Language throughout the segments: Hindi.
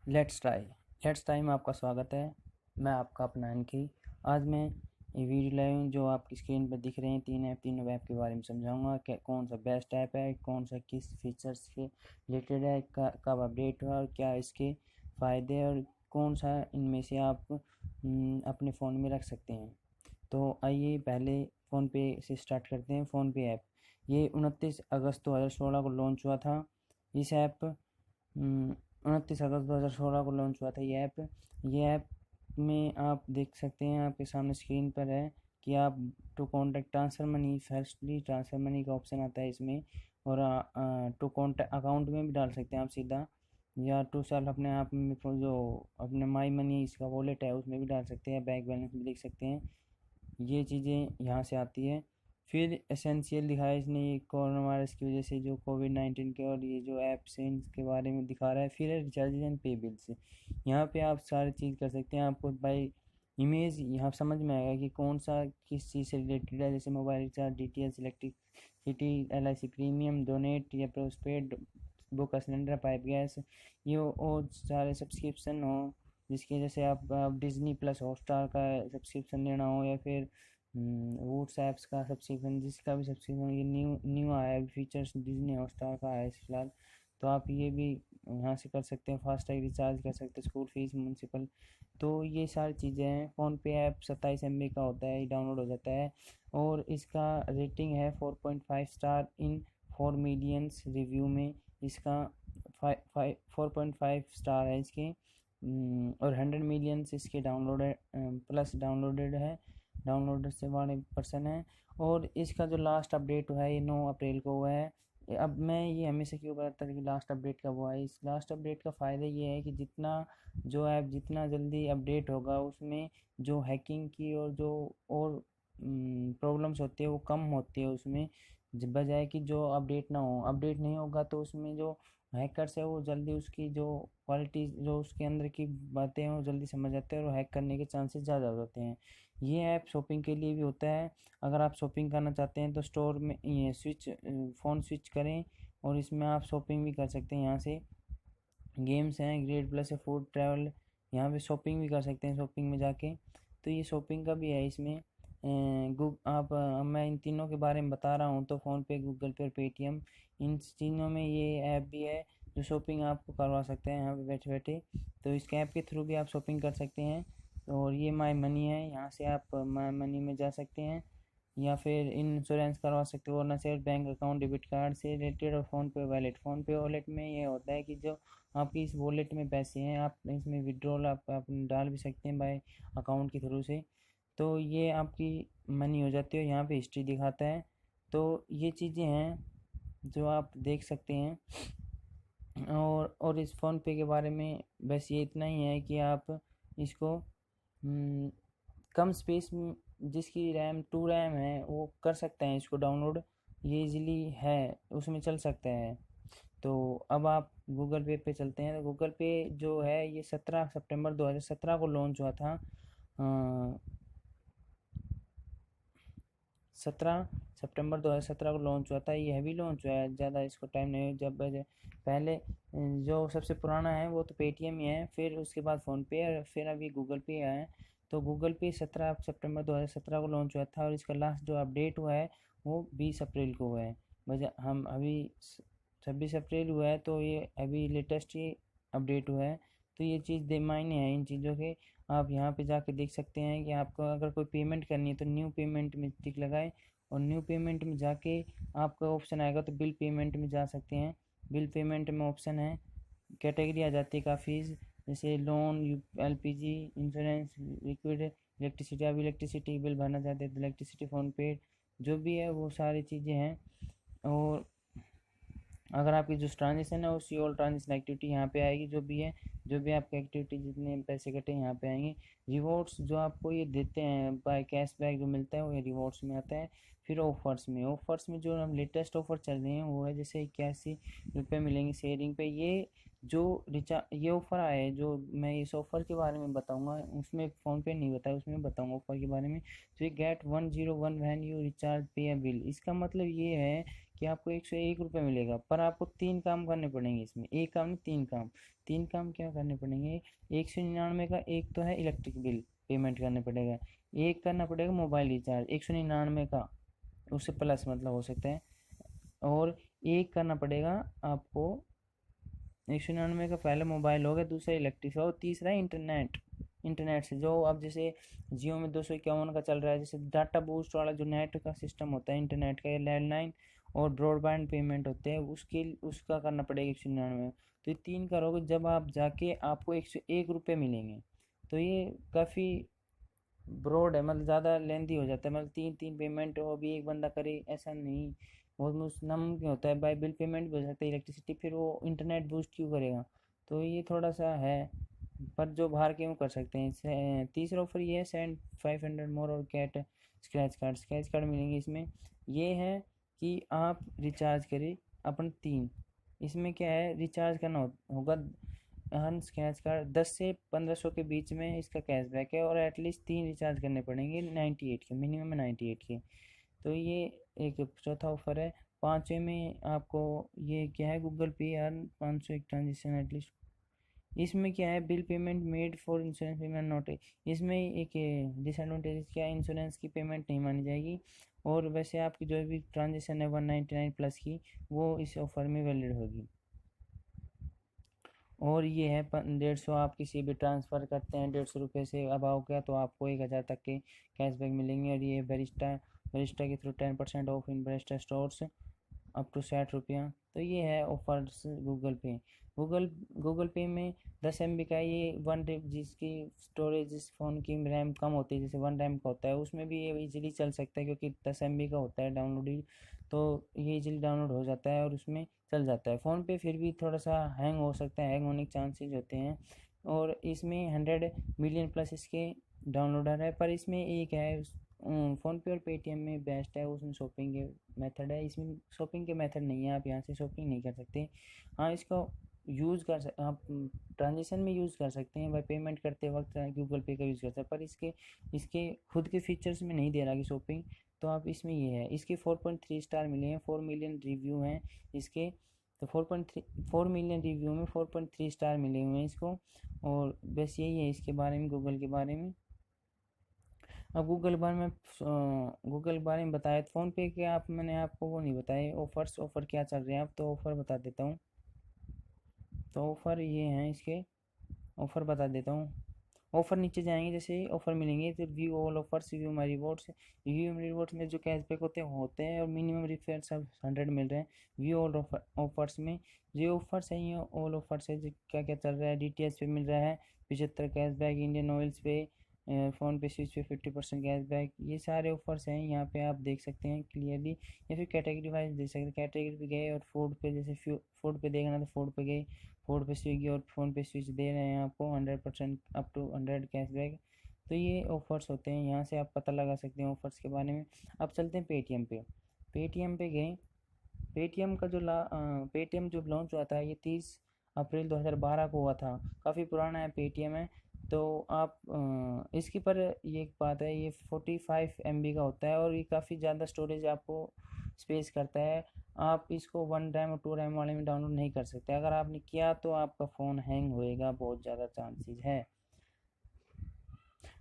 लेट्स टाई में आपका स्वागत है। मैं आपका अपना इनकी आज मैं ये वीडियो लाया हूँ जो आपकी स्क्रीन पर दिख रहे हैं। तीनों ऐप के बारे में समझाऊंगा कि कौन सा बेस्ट ऐप है, कौन सा किस फीचर्स के रिलेटेड है, कब अपडेट हुआ और क्या इसके फ़ायदे हैं और कौन सा इनमें से आप अपने फ़ोन में रख सकते हैं। तो आइए पहले फ़ोन पे से स्टार्ट करते हैं। फ़ोन पे ऐप ये 29 अगस्त 2016 को लॉन्च हुआ था। इस ऐप 29 अगस्त 2016 को लॉन्च हुआ था ये ऐप में आप देख सकते हैं, आपके सामने स्क्रीन पर है कि आप to contact transfer money, firstly transfer money का ऑप्शन आता है इसमें। और टू कॉन्टैक्ट अकाउंट में भी डाल सकते हैं आप सीधा, या टू सेल्फ अपने आप में जो अपने माई मनी इसका वॉलेट है उसमें भी डाल सकते हैं, बैंक बैलेंस भी देख सकते हैं। ये चीज़ें यहाँ से आती है। फिर एसेंशियल दिखाया इसने, ये कोरोना वायरस की वजह से जो कोविड-19 के और ये जो ऐप्स हैं इसके बारे में दिखा रहा है। फिर है रिचार्ज एंड पे बिल्स, यहाँ पे आप सारी चीज़ कर सकते हैं। आपको बाई इमेज यहाँ समझ में आएगा कि कौन सा किस चीज़ से रिलेटेड है, जैसे mobile recharge, DTH, electricity, LIC premium, donate या पोस्टपेड, बुक का सिलेंडर, पाइप गैस, ये और सारे सब्सक्रिप्शन हो, जिसकी जैसे आप डिज्नी प्लस हॉटस्टार का सब्सक्रिप्शन लेना हो, या फिर वूट्स ऐप्स का सब्सक्रिप्शन, जिसका भी सब्सक्रिप्शन ये न्यू न्यू आया है फीचर्स, डिज्नी हॉटस्टार का है फिलहाल, तो आप ये भी यहाँ से कर सकते हैं। फास्टैग रिचार्ज कर सकते हैं, स्कूल फीस, म्यूनसिपल, तो ये सारी चीज़ें हैं। फ़ोनपे ऐप 27 MB का होता है, ये डाउनलोड हो जाता है और इसका रेटिंग है 4.5 स्टार इन 4 मिलियंस रिव्यू में। इसका 4.5 स्टार है इसके, और 100 मिलियंस इसके डाउनलोड है, प्लस डाउनलोडर से 1% है। और इसका जो लास्ट अपडेट हुआ है ये 9 अप्रैल को हुआ है। अब मैं ये हमेशा क्यों बताता था कि लास्ट अपडेट कब हुआ है, इस लास्ट अपडेट का फ़ायदा ये है कि जो ऐप जितना जल्दी अपडेट होगा उसमें जो हैकिंग की और जो और प्रॉब्लम्स होती है वो कम होती है उसमें, बजाय कि जो अपडेट ना हो। अपडेट नहीं होगा तो उसमें जो हैकर्स है वो जल्दी उसकी जो क्वालिटी, जो उसके अंदर की बातें हैं वो जल्दी समझ जाते हैं और हैक करने के चांसेस ज़्यादा हो जाते हैं। ये ऐप शॉपिंग के लिए भी होता है। अगर आप शॉपिंग करना चाहते हैं तो स्टोर में ये फ़ोन स्विच करें और इसमें आप शॉपिंग भी कर सकते हैं। यहाँ से गेम्स हैं, ग्रेड प्लस है, फूड, ट्रैवल, यहाँ पे शॉपिंग भी कर सकते हैं शॉपिंग में जाके। तो ये शॉपिंग का भी है इसमें। मैं इन तीनों के बारे में बता रहा हूँ, तो फ़ोनपे, गूगल पे और पेटीएम, इन तीनों में ये ऐप भी है जो शॉपिंग आपको करवा सकते हैं यहाँ पे बैठे बैठे। तो इस ऐप के थ्रू भी आप शॉपिंग कर सकते हैं। और ये माई मनी है, यहाँ से आप माई मनी में जा सकते हैं, या फिर इंश्योरेंस करवा सकते हो, न सिर्फ बैंक अकाउंट, डेबिट कार्ड से रिलेटेड। और फ़ोन पे वॉलेट में ये होता है कि जो आपकी इस वॉलेट में पैसे हैं आप इसमें विड्रॉल आप डाल भी सकते हैं बाय अकाउंट के थ्रू से, तो ये आपकी मनी हो जाती है। यहाँ पे हिस्ट्री दिखाता है। तो ये चीज़ें हैं जो आप देख सकते हैं। और इस फ़ोन पे के बारे में बस ये इतना ही है कि आप इसको कम स्पेस में, जिसकी रैम है वो कर सकते हैं इसको डाउनलोड, ये इजीली है, उसमें चल सकता है। तो अब आप गूगल पे चलते हैं। तो गूगल पे जो है ये 17 सितंबर 2017 को लॉन्च हुआ था। 17 सितंबर 2017 को लॉन्च हुआ था। ये हैवी लॉन्च हुआ है, ज़्यादा इसको टाइम नहीं। जब पहले जो सबसे पुराना है वो तो पेटीएम ही है, फिर उसके बाद फ़ोनपे और फिर अभी गूगल पे आया है। तो गूगल पे 17 सितंबर 2017 को लॉन्च हुआ था और इसका लास्ट जो अपडेट हुआ है वो 20 अप्रैल को हुआ है। वजह हम अभी 26 अप्रैल हुआ है, तो ये अभी लेटेस्ट ही अपडेट हुआ है। तो ये चीज़ दे मायने हैं इन चीज़ों के। आप यहाँ पे जाके देख सकते हैं कि आपको अगर कोई पेमेंट करनी है तो न्यू पेमेंट में टिक लगाएं, और न्यू पेमेंट में जाके आपका ऑप्शन आएगा तो बिल पेमेंट में जा सकते हैं। बिल पेमेंट में ऑप्शन है, कैटेगरी आ जाती है काफ़ी, जैसे loan, LPG, insurance, liquid, electricity. आप इलेक्ट्रिसिटी बिल भरना चाहते हैं तो इलेक्ट्रिसिटी, फ़ोन पे, जो भी है वो सारी चीज़ें हैं। और अगर आपकी जो ट्रांजेक्शन है उसी ऑल ट्रांजेक्शन एक्टिविटी यहाँ पे आएगी, जो भी आपकी एक्टिविटी, जितने पैसे कटे यहाँ पे आएंगे। रिवॉर्ड्स जो आपको ये देते हैं बाय कैशबैक जो मिलता है वो ये रिवॉर्ड्स में आता है। फिर ऑफर्स में जो हम लेटेस्ट ऑफर चल रहे हैं वो है, जैसे 81 रुपये मिलेंगे शेयरिंग पे। ये जो ये ऑफ़र आया है, जो मैं इस ऑफ़र के बारे में बताऊंगा, उसमें फ़ोन पे नहीं बताया, उसमें बताऊंगा ऑफ़र के बारे में। तो ये गेट 101 व्हेन यू रिचार्ज पे अ बिल, इसका मतलब ये है कि आपको 101 रुपये मिलेगा, पर आपको 3 काम करने पड़ेंगे इसमें, एक काम नहीं 3 काम। 3 काम क्या करने पड़ेंगे? 199 का एक तो है इलेक्ट्रिक बिल पेमेंट करना पड़ेगा, एक करना पड़ेगा मोबाइल रिचार्ज 199 का, उससे प्लस मतलब हो सकता है, और एक करना पड़ेगा आपको 199 का, पहले मोबाइल हो गया, दूसरा इलेक्ट्रिक और तीसरा इंटरनेट। इंटरनेट से जो अब जैसे जियो में 251 का चल रहा है, जैसे डाटा बूस्ट वाला जो नेट का सिस्टम होता है इंटरनेट का, लैंडलाइन और ब्रॉडबैंड पेमेंट होते हैं, उसके उसका करना पड़ेगा 199। तो ये 3 करोगे जब आप जाके आपको 101 रुपये मिलेंगे। तो ये काफ़ी ब्रॉड है, मतलब ज़्यादा लेंथी हो जाता है, मतलब तीन तीन पेमेंट वो भी एक बंदा करे ऐसा नहीं, बहुत नामुमकिन होता है। बाय बिल पेमेंट भी हो सकता है इलेक्ट्रिसिटी, फिर वो इंटरनेट बूस्ट क्यों करेगा? तो ये थोड़ा सा है, पर जो बाहर के वो कर सकते हैं। तीसरा ऑफर ये है सेंड 500 मोर और गेट स्क्रैच कार्ड मिलेंगे इसमें। ये है कि आप रिचार्ज करें अपन 3, इसमें क्या है, रिचार्ज करना होगा हर स्क्रैच कार्ड 10 से 1500 के बीच में इसका कैशबैक है, और एटलीस्ट 3 रिचार्ज करने पड़ेंगे 98 के, मिनिमम 98 के। तो ये एक चौथा ऑफर है। पाँचवें में आपको ये क्या है, गूगल पे अर्न 500 एक ट्रांजेक्शन एटलीस्ट। इसमें क्या है, bill payment made for insurance payment not है। इसमें एक डिसएडवांटेज क्या है, इंश्योरेंस की पेमेंट नहीं मानी जाएगी, और वैसे आपकी जो भी ट्रांजेक्शन है 199 प्लस की, वो इस ऑफर में वैलिड होगी। और ये है 150, आप किसी भी ट्रांसफ़र करते हैं 150 रुपये से अबाव का, तो आपको 1000 तक के कैशबैक मिलेंगे। और ये बेरिस्टा बेरिस्टा के through 10% off in Barista stores up to 60 रुपया। तो ये है ऑफर्स गूगल पे। गूगल पे में 10 MB का ये वन जिसकी स्टोरेज जिस फ़ोन की रैम कम होती है, जैसे 1 रैम का होता है, उसमें भी ये इजीली चल सकता है, क्योंकि 10 MB का होता है डाउनलोड, तो ये इजीली डाउनलोड हो जाता है और उसमें चल जाता है। फ़ोन पे फिर भी थोड़ा सा हैंग हो सकता है, हैंग होने के चांसेस होते हैं। और इसमें 100 मिलियन प्लस इसके डाउनलोडर है, पर इसमें एक है, फ़ोन पे और पेटीएम में बेस्ट है, उसमें शॉपिंग के मेथड है, इसमें शॉपिंग के मेथड नहीं है, आप यहाँ से शॉपिंग नहीं कर सकते। हाँ, इसको आप ट्रांजेक्शन में यूज़ कर सकते हैं, भाई पेमेंट करते वक्त गूगल पे का यूज़ कर सकते हैं, पर इसके इसके खुद के फीचर्स में नहीं दे रहा कि शॉपिंग। तो आप इसमें ये है, इसके 4.3 स्टार मिले हैं, 4 मिलियन रिव्यू हैं इसके। तो 4 मिलियन रिव्यू में 4.3 स्टार मिले हुए हैं इसको। और बस यही है इसके बारे में, गूगल के बारे में। अब गूगल के बारे में बताया, तो फ़ोन पे के आप मैंने आपको वो नहीं बताए ऑफ़र क्या चल रहे हैं, आप तो ऑफ़र बता देता हूँ। तो ऑफ़र ये हैं इसके, ऑफ़र बता देता हूँ। ऑफ़र नीचे जाएंगे, जैसे ऑफ़र मिलेंगे तो व्यू ऑल ऑफर्स, व्यू माई रिवॉर्ड्स। व्यू माई रिवॉर्ड्स में जो कैशबैक होते हैं और मिनिमम रिफर सब 100 मिल रहे हैं। व्यू ऑल ऑफर्स में जो ऑफर्स हैं, ये ऑल ऑफर्स है, जो क्या क्या चल रहा है। डीटीएच पे मिल रहा है 75 कैशबैक, इंडियन ऑयल्स पे, फ़ोन पे स्विच पे 50% कैशबैक। ये सारे ऑफर्स हैं, यहाँ पे आप देख सकते हैं क्लियरली। या फिर कैटेगरी वाइज देख सकते हैं, कैटेगरी पे गए और फूड पे, जैसे फूड पे देखना तो फूड पे गए, फूड पे स्विगी और फ़ोन पे स्विच दे रहे हैं आपको 100% अप टू 100 कैशबैक। तो ये ऑफ़र्स होते हैं, यहाँ से आप पता लगा सकते हैं ऑफ़र्स के बारे में। अब चलते हैं पेटीएम पे। पेटीएम पे गए, पेटीएम का जो पेटीएम जो लॉन्च हुआ था, ये 30 अप्रैल 2012 को हुआ था, काफ़ी पुराना है पेटीएम है। तो आप इसके पर ये एक बात है, ये 45 MB का होता है, और ये काफ़ी ज़्यादा स्टोरेज आपको स्पेस करता है। आप इसको 1 रैम और 2 रैम वाले में डाउनलोड नहीं कर सकते, अगर आपने किया तो आपका फ़ोन हैंग होएगा, बहुत ज़्यादा चांसेस है।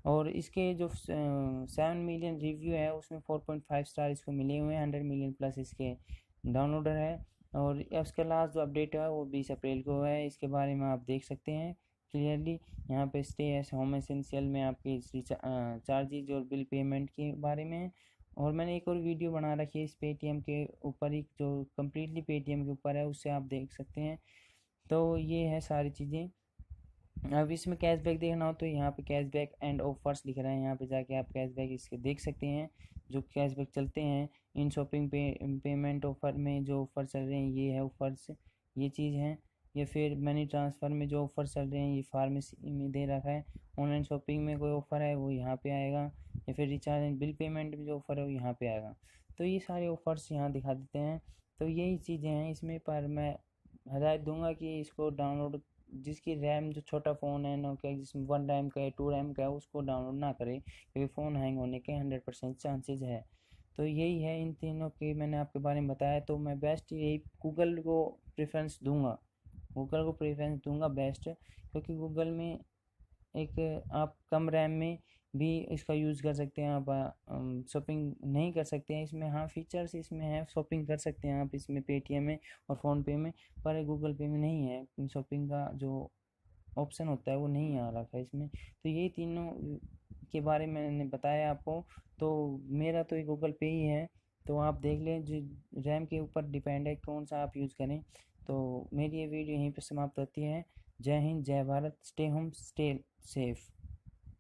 और इसके जो 7 मिलियन रिव्यू है, उसमें 4.5 स्टार इसको मिले हुए हैं, 100 मिलियन प्लस इसके डाउनलोडर है। और इसका लास्ट जो अपडेट है वो 20 अप्रैल को है, इसके बारे में आप देख सकते हैं क्लियरली। यहाँ पे स्टे एस होम एसेंशियल में आपके चार्जेज और बिल पेमेंट के बारे में है। और मैंने एक और वीडियो बना रखी है इस पेटीएम के ऊपर ही, जो कम्प्लीटली पेटीएम के ऊपर है, उससे आप देख सकते हैं। तो ये है सारी चीज़ें। अब इसमें कैशबैक देखना हो तो यहाँ पे कैशबैक एंड ऑफर्स लिख रहे हैं, यहाँ पे जाके आप कैशबैक इसके देख सकते हैं, जो कैशबैक चलते हैं। इन शॉपिंग पेमेंट ऑफर में जो ऑफर चल रहे हैं, ये है ऑफर्स, ये चीज़ है। या फिर मनी ट्रांसफ़र में जो ऑफर चल रहे हैं, ये फार्मेसी में दे रखा है। ऑनलाइन शॉपिंग में कोई ऑफर है वो यहाँ पे आएगा। या फिर रिचार्ज एंड बिल पेमेंट में जो ऑफर है वो यहाँ पे आएगा। तो ये सारे ऑफर्स यहाँ दिखा देते हैं। तो यही चीज़ें हैं इसमें, पर मैं हदायत दूंगा कि इसको डाउनलोड, जिसकी रैम जो छोटा फ़ोन है नोकिया जिसमें 1 रैम का है 2 रैम का है उसको डाउनलोड ना करें, क्योंकि फ़ोन हैंग होने के 100% चांसेज है। तो यही है, इन तीनों के मैंने आपके बारे में बताया, तो मैं बेस्ट यही गूगल को प्रेफरेंस दूंगा, गूगल को प्रेफरेंस दूंगा बेस्ट, क्योंकि गूगल में एक आप कम रैम में भी इसका यूज़ कर सकते हैं, आप शॉपिंग नहीं कर सकते हैं इसमें, हाँ फीचर्स इसमें है, शॉपिंग कर सकते हैं आप इसमें पेटीएम में और फ़ोनपे में, पर गूगल पे में नहीं है, शॉपिंग का जो ऑप्शन होता है वो नहीं आ रखा है इसमें। तो यही तीनों के बारे में मैंने बताया आपको, तो मेरा तो ये गूगल पे ही है, तो आप देख लें, जो रैम के ऊपर डिपेंड है कौन सा आप यूज़ करें। तो मेरी ये वीडियो यहीं पर समाप्त होती है। जय हिंद, जय Bharat, stay home, stay safe.